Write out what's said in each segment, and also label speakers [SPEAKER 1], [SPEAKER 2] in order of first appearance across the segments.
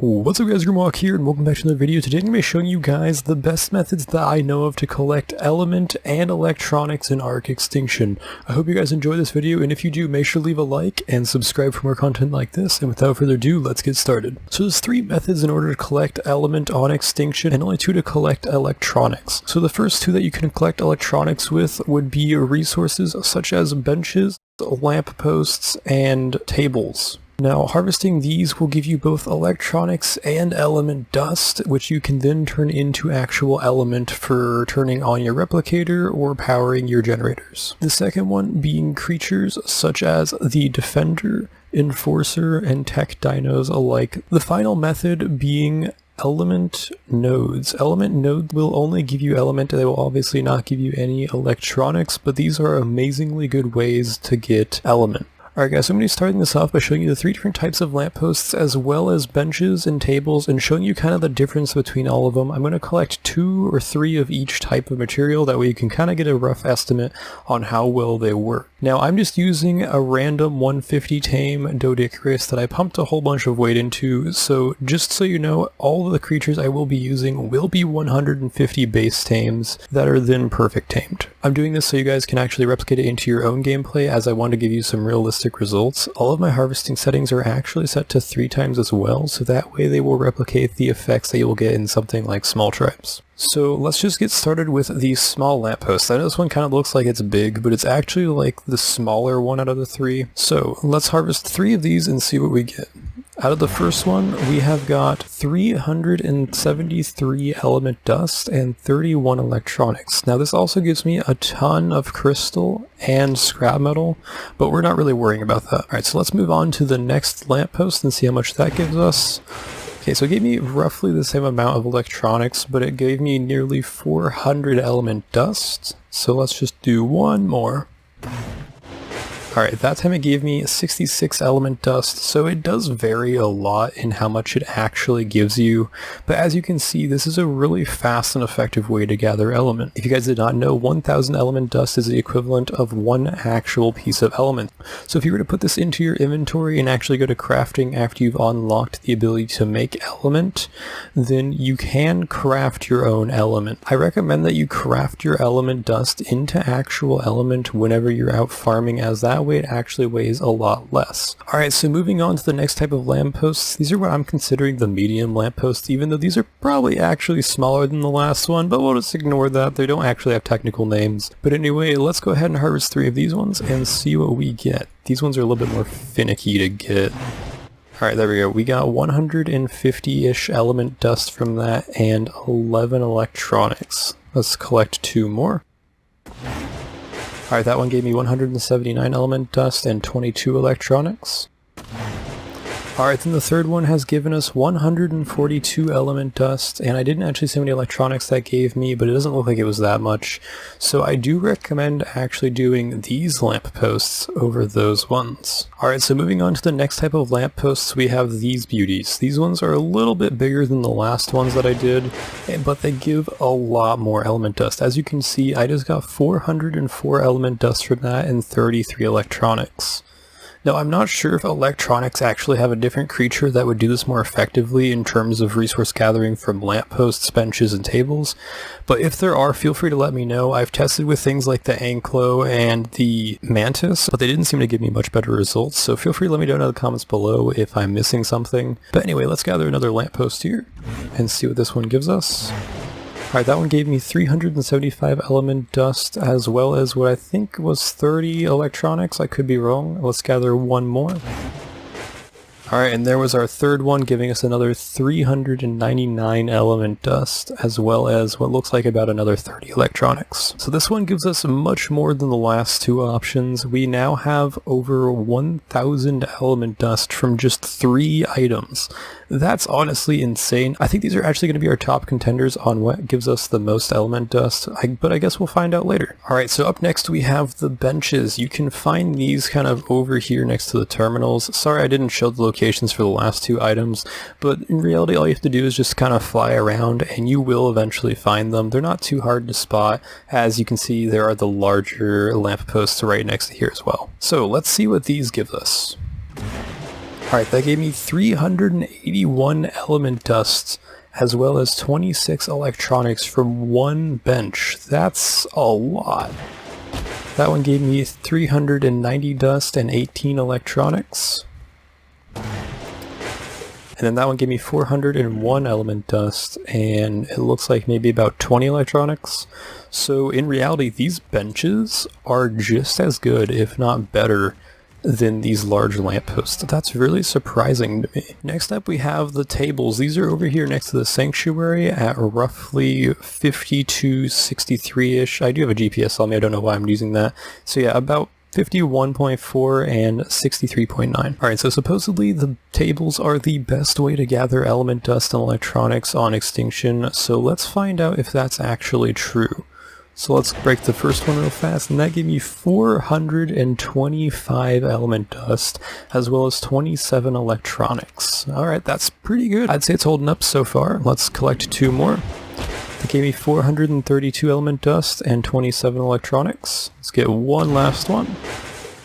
[SPEAKER 1] What's up guys, Grimwalk here and welcome back to another video. Today I'm going to be showing you guys the best methods that I know of to collect element and electronics in Ark Extinction. I hope you guys enjoy this video, and if you do, make sure to leave a like and subscribe for more content like this, and without further ado, let's get started. So there's 3 methods in order to collect element on Extinction, and only 2 to collect electronics. So the first 2 that you can collect electronics with would be resources such as benches, lampposts, and tables. Now, harvesting these will give you both electronics and element dust, which you can then turn into actual element for turning on your replicator or powering your generators. The second one being creatures such as the Defender, Enforcer, and Tech Dinos alike. The final method being element nodes. Element node will only give you element, they will obviously not give you any electronics, but these are amazingly good ways to get element. Alright guys, so I'm going to be starting this off by showing you the 3 different types of lampposts as well as benches and tables, and showing you kind of the difference between all of them. I'm going to collect 2 or 3 of each type of material, that way you can kind of get a rough estimate on how well they work. Now I'm just using a random 150 tame Doedicurus that I pumped a whole bunch of weight into, so just so you know, all of the creatures I will be using will be 150 base tames that are then perfect tamed. I'm doing this so you guys can actually replicate it into your own gameplay, as I want to give you some realistic results. All of my harvesting settings are actually set to 3 times as well, so that way they will replicate the effects that you will get in something like small tribes. So let's just get started with the small lamppost. I know this one kind of looks like it's big, but it's actually like the smaller one out of the 3. So let's harvest 3 of these and see what we get. Out of the first one, we have got 373 element dust and 31 electronics. Now this also gives me a ton of crystal and scrap metal, but we're not really worrying about that. Alright, so let's move on to the next lamppost and see how much that gives us. Okay, so it gave me roughly the same amount of electronics, but it gave me nearly 400 element dust. So let's just do one more. Alright, that time it gave me 66 element dust, so it does vary a lot in how much it actually gives you, but as you can see, this is a really fast and effective way to gather element. If you guys did not know, 1000 element dust is the equivalent of 1 actual piece of element. So if you were to put this into your inventory and actually go to crafting after you've unlocked the ability to make element, then you can craft your own element. I recommend that you craft your element dust into actual element whenever you're out farming, as that way it actually weighs a lot less. Alright, so moving on to the next type of lampposts. These are what I'm considering the medium lampposts, even though these are probably actually smaller than the last one, but we'll just ignore that. They don't actually have technical names. But anyway, let's go ahead and harvest 3 of these ones and see what we get. These ones are a little bit more finicky to get. Alright, there we go. We got 150-ish element dust from that and 11 electronics. Let's collect 2 more. Alright, that one gave me 179 element dust and 22 electronics. Alright, then the third one has given us 142 element dust, and I didn't actually see how many electronics that gave me, but it doesn't look like it was that much. So I do recommend actually doing these lampposts over those ones. Alright, so moving on to the next type of lampposts, we have these beauties. These ones are a little bit bigger than the last ones that I did, but they give a lot more element dust. As you can see, I just got 404 element dust from that and 33 electronics. Now, I'm not sure if electronics actually have a different creature that would do this more effectively in terms of resource gathering from lampposts, benches, and tables, but if there are, feel free to let me know. I've tested with things like the Anklo and the Mantis, but they didn't seem to give me much better results, so feel free to let me know in the comments below if I'm missing something. But anyway, let's gather another lamppost here and see what this one gives us. Alright, that one gave me 375 element dust, as well as what I think was 30 electronics. I could be wrong. Let's gather 1 more. Alright, and there was our third one, giving us another 399 element dust, as well as what looks like about another 30 electronics. So this one gives us much more than the last 2 options. We now have over 1000 element dust from just 3 items. That's honestly insane. I think these are actually going to be our top contenders on what gives us the most element dust, but I guess we'll find out later. Alright, so up next we have the benches. You can find these kind of over here next to the terminals. Sorry I didn't show the locations for the last 2 items, but in reality all you have to do is just kind of fly around and you will eventually find them. They're not too hard to spot. As you can see, there are the larger lampposts right next to here as well. So let's see what these give us. Alright, that gave me 381 element dust, as well as 26 electronics from one bench. That's a lot. That one gave me 390 dust and 18 electronics. And then that one gave me 401 element dust, and it looks like maybe about 20 electronics. So in reality, these benches are just as good, if not better, than these large lampposts. That's really surprising to me. Next up we have the tables. These are over here next to the sanctuary at roughly 5263-ish. I do have a GPS on me, I don't know why I'm using that. So yeah, about 51.4 and 63.9. Alright, so supposedly the tables are the best way to gather element dust and electronics on Extinction, so let's find out if that's actually true. So let's break the first one real fast, and that gave me 425 element dust, as well as 27 electronics. Alright, that's pretty good. I'd say it's holding up so far. Let's collect two more. That gave me 432 element dust and 27 electronics. Let's get one last one.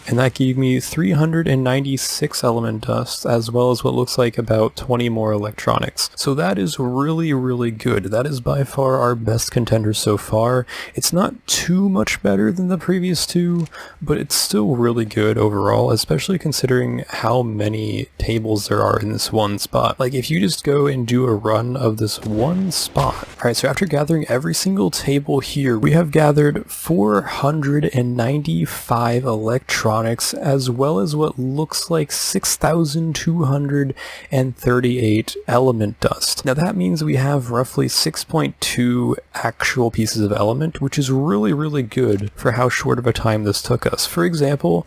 [SPEAKER 1] And that gave me 396 element dust, as well as what looks like about 20 more electronics. So that is really, really good. That is by far our best contender so far. It's not too much better than the previous two, but it's still really good overall, especially considering how many tables there are in this one spot. Like, if you just go and do a run of this one spot. Alright, so after gathering every single table here, we have gathered 495 electronics, as well as what looks like 6,238 element dust. Now that means we have roughly 6.2 actual pieces of element, which is really, really good for how short of a time this took us. For example,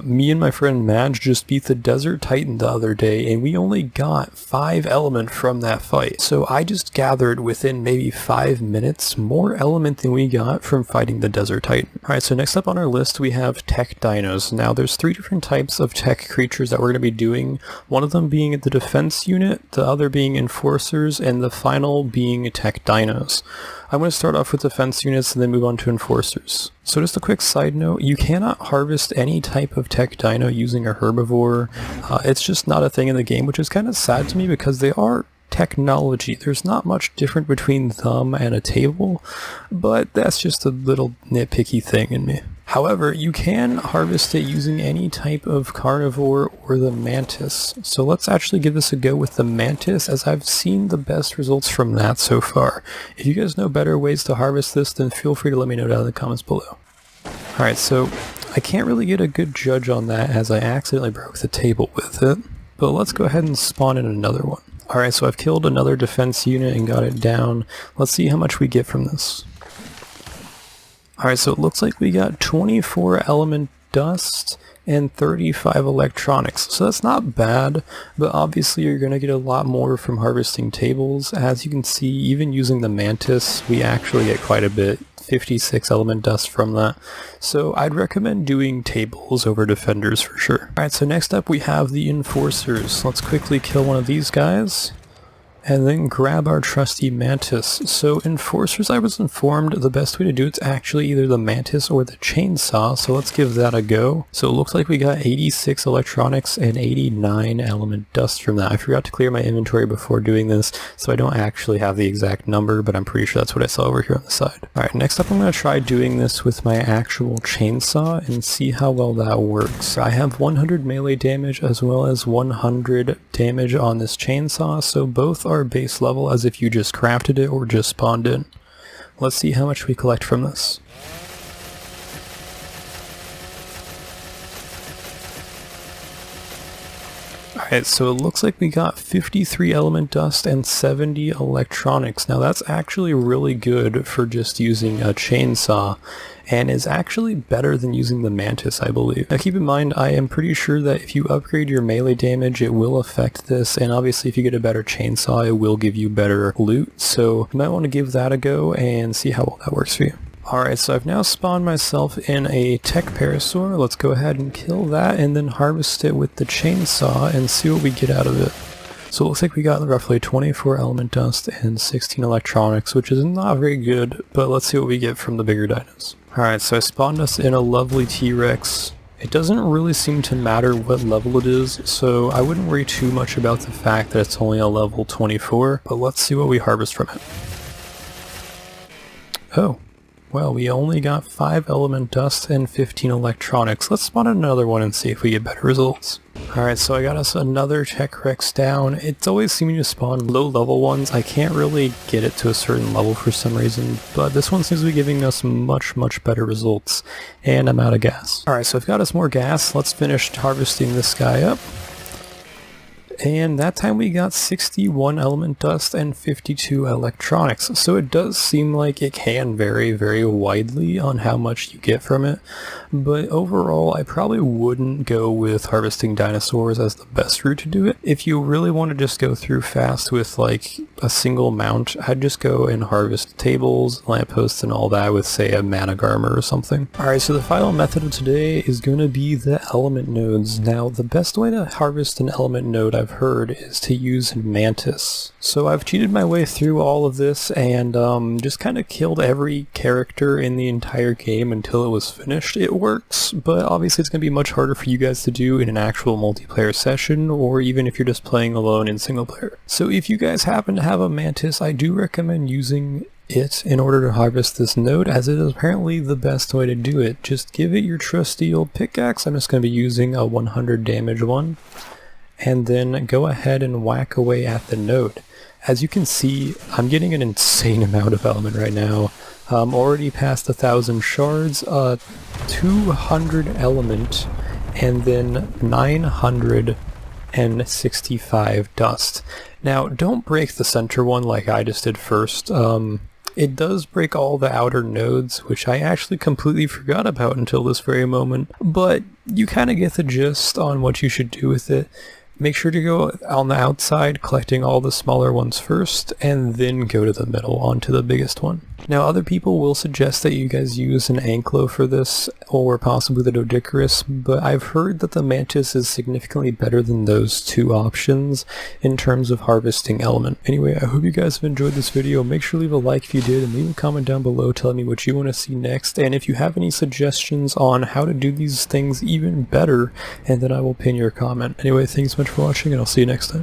[SPEAKER 1] me and my friend Madge just beat the Desert Titan the other day, and we only got 5 element from that fight. So I just gathered within maybe 5 minutes more element than we got from fighting the Desert Titan. Alright, so next up on our list we have tech dinos. Now there's 3 different types of tech creatures that we're going to be doing, one of them being the defense unit, the other being enforcers, and the final being tech dinos. I'm going to start off with defense units and then move on to enforcers. So just a quick side note, you cannot harvest any type of tech dino using a herbivore. It's just not a thing in the game, which is kind of sad to me because they are technology. There's not much different between them and a table, but that's just a little nitpicky thing in me. However, you can harvest it using any type of carnivore or the mantis. So let's actually give this a go with the mantis, as I've seen the best results from that so far. If you guys know better ways to harvest this, then feel free to let me know down in the comments below. Alright, so I can't really get a good judge on that as I accidentally broke the table with it, but let's go ahead and spawn in another one. Alright, so I've killed another defense unit and got it down. Let's see how much we get from this. Alright, so it looks like we got 24 element dust and 35 electronics. So that's not bad, but obviously you're going to get a lot more from harvesting tables. As you can see, even using the mantis, we actually get quite a bit. 56 element dust from that. So I'd recommend doing tables over defenders for sure. Alright, so next up we have the enforcers. Let's quickly kill one of these guys. And then grab our trusty mantis. So enforcers, I was informed the best way to do it's actually either the mantis or the chainsaw, so let's give that a go. So it looks like we got 86 electronics and 89 element dust from that. I forgot to clear my inventory before doing this, so I don't actually have the exact number, but I'm pretty sure that's what I saw over here on the side. Alright, next up I'm going to try doing this with my actual chainsaw and see how well that works. I have 100 melee damage as well as 100 damage on this chainsaw, so both are base level as if you just crafted it or just spawned in. Let's see how much we collect from this. Alright, so it looks like we got 53 element dust and 70 electronics. Now that's actually really good for just using a chainsaw, and is actually better than using the mantis, I believe. Now keep in mind, I am pretty sure that if you upgrade your melee damage, it will affect this, and obviously if you get a better chainsaw, it will give you better loot, so you might want to give that a go and see how well that works for you. Alright, so I've now spawned myself in a tech parasaur. Let's go ahead and kill that and then harvest it with the chainsaw and see what we get out of it. So it looks like we got roughly 24 element dust and 16 electronics, which is not very good, but let's see what we get from the bigger dinos. Alright, so I spawned us in a lovely T-Rex, It doesn't really seem to matter what level it is, so I wouldn't worry too much about the fact that it's only a level 24, but let's see what we harvest from it. Oh, well, we only got 5 element dust and 15 electronics. Let's spawn another one and see if we get better results. Alright, so I got us another tech rex down. It's always seeming to spawn low level ones. I can't really get it to a certain level for some reason, but this one seems to be giving us much better results. And I'm out of gas. Alright, so I've got us more gas. Let's finish harvesting this guy up. And that time we got 61 element dust and 52 electronics, so it does seem like it can vary widely on how much you get from it, but overall I probably wouldn't go with harvesting dinosaurs as the best route to do it. If you really want to just go through fast with like a single mount, I'd just go and harvest tables, lampposts, and all that with, say, a managarmer or something. Alright, so the final method of today is going to be the element nodes. Now, the best way to harvest an element node I've heard is to use mantis. So I've cheated my way through all of this and just kind of killed every character in the entire game until it was finished. It works, but obviously it's going to be much harder for you guys to do in an actual multiplayer session, or even if you're just playing alone in single player. So if you guys happen to have a mantis, I do recommend using it in order to harvest this node, as it is apparently the best way to do it. Just give it your trusty old pickaxe. I'm just going to be using a 100 damage one, and then go ahead and whack away at the node. As you can see, I'm getting an insane amount of element right now. I'm already past 1,000 shards, 200 element, and then 965 dust. Now, don't break the center one like I just did first. It does break all the outer nodes, which I actually completely forgot about until this very moment, but you kind of get the gist on what you should do with it. Make sure to go on the outside, collecting all the smaller ones first, and then go to the middle onto the biggest one. Now, other people will suggest that you guys use an anklo for this, or possibly the Doedicurus, but I've heard that the mantis is significantly better than those two options in terms of harvesting element. Anyway, I hope you guys have enjoyed this video. Make sure to leave a like if you did, and leave a comment down below telling me what you want to see next, and if you have any suggestions on how to do these things even better, and then I will pin your comment. Anyway, thanks so much for watching, and I'll see you next time.